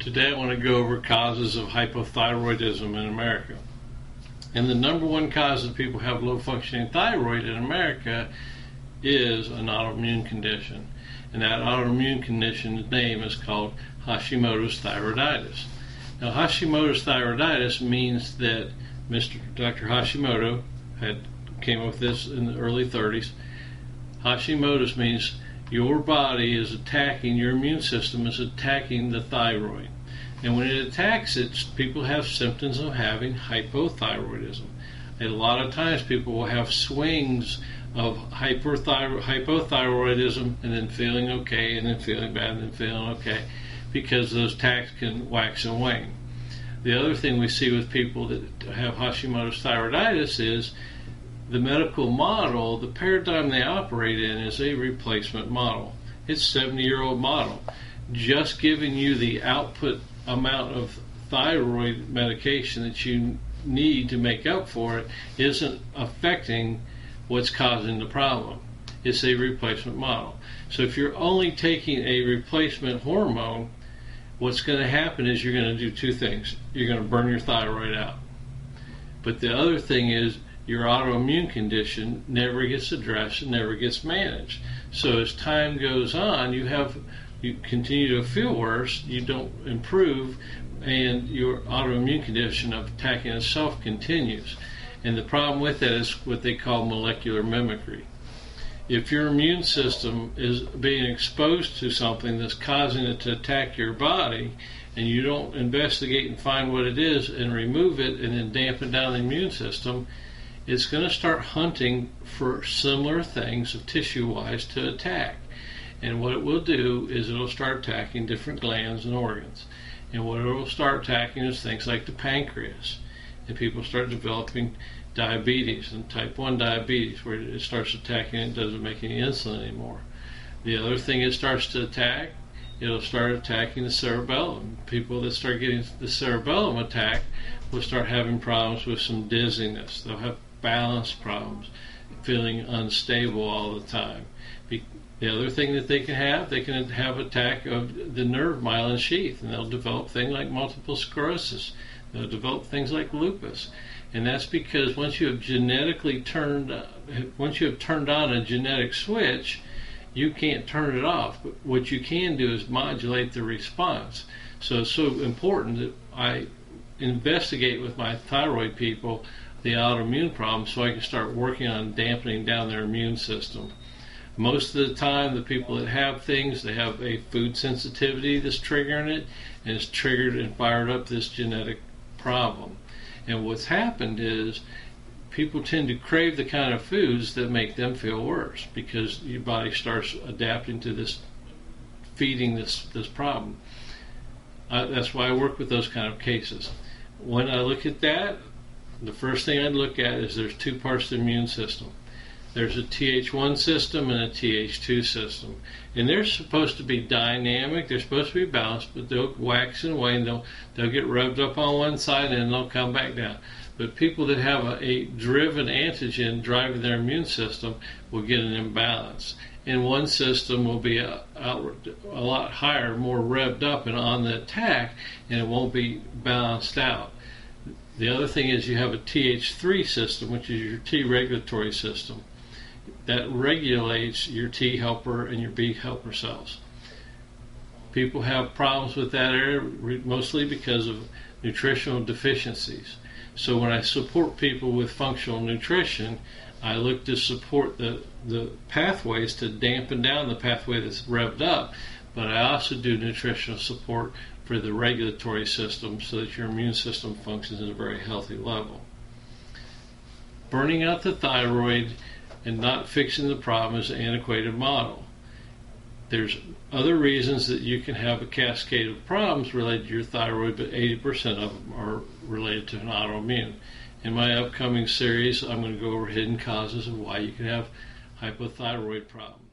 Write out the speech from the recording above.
Today I want to go over causes of hypothyroidism in America. And the number one cause that people have low functioning thyroid in America is an autoimmune condition. And that autoimmune condition's name is called Hashimoto's thyroiditis. Now Hashimoto's thyroiditis means that Dr. Hashimoto came up with this in the early 30s. Hashimoto's means your body is attacking, your immune system is attacking the thyroid. And when it attacks it, people have symptoms of having hypothyroidism. A lot of times people will have swings of hypothyroidism and then feeling okay and then feeling bad and then feeling okay, because those attacks can wax and wane. The other thing we see with people that have Hashimoto's thyroiditis is the medical model, the paradigm they operate in is a replacement model. It's a 70-year-old model. Just giving you the output amount of thyroid medication that you need to make up for it isn't affecting what's causing the problem. It's a replacement model. So if you're only taking a replacement hormone, what's going to happen is you're going to do two things. You're going to burn your thyroid out. But the other thing is your autoimmune condition never gets addressed and never gets managed. So as time goes on, you continue to feel worse, you don't improve, and your autoimmune condition of attacking itself continues. And the problem with that is what they call molecular mimicry. If your immune system is being exposed to something that's causing it to attack your body, and you don't investigate and find what it is and remove it and then dampen down the immune system, it's going to start hunting for similar things tissue-wise to attack. And what it will do is it'll start attacking different glands and organs. And what it will start attacking is things like the pancreas. And people start developing diabetes and type 1 diabetes, where it starts attacking and doesn't make any insulin anymore. The other thing it starts to attack, it'll start attacking the cerebellum. People that start getting the cerebellum attack will start having problems with some dizziness. They'll have balance problems, feeling unstable all the time. The other thing that they can have attack of the nerve myelin sheath, and they'll develop things like multiple sclerosis. They'll develop things like lupus. And that's because once you have turned on a genetic switch, you can't turn it off. But what you can do is modulate the response. So it's so important that I investigate with my thyroid people the autoimmune problem so I can start working on dampening down their immune system. Most of the time, the people that have things, they have a food sensitivity that's triggering it, and it's triggered and fired up this genetic problem. And what's happened is people tend to crave the kind of foods that make them feel worse, because your body starts adapting to this, feeding this problem. That's why I work with those kind of cases. When I look at that, the first thing I'd look at is there's two parts of the immune system. There's a Th1 system and a Th2 system. And they're supposed to be dynamic, they're supposed to be balanced, but they'll wax and wane, they'll get revved up on one side and they'll come back down. But people that have a driven antigen driving their immune system will get an imbalance. And one system will be a lot higher, more revved up and on the attack, and it won't be balanced out. The other thing is you have a Th3 system, which is your T regulatory system. That regulates your T helper and your B helper cells. People have problems with that area mostly because of nutritional deficiencies. So when I support people with functional nutrition, I look to support the pathways to dampen down the pathway that's revved up, but I also do nutritional support for the regulatory system so that your immune system functions at a very healthy level. Burning out the thyroid and not fixing the problem is an antiquated model. There's other reasons that you can have a cascade of problems related to your thyroid, but 80% of them are related to an autoimmune. In my upcoming series, I'm going to go over hidden causes of why you can have hypothyroid problems.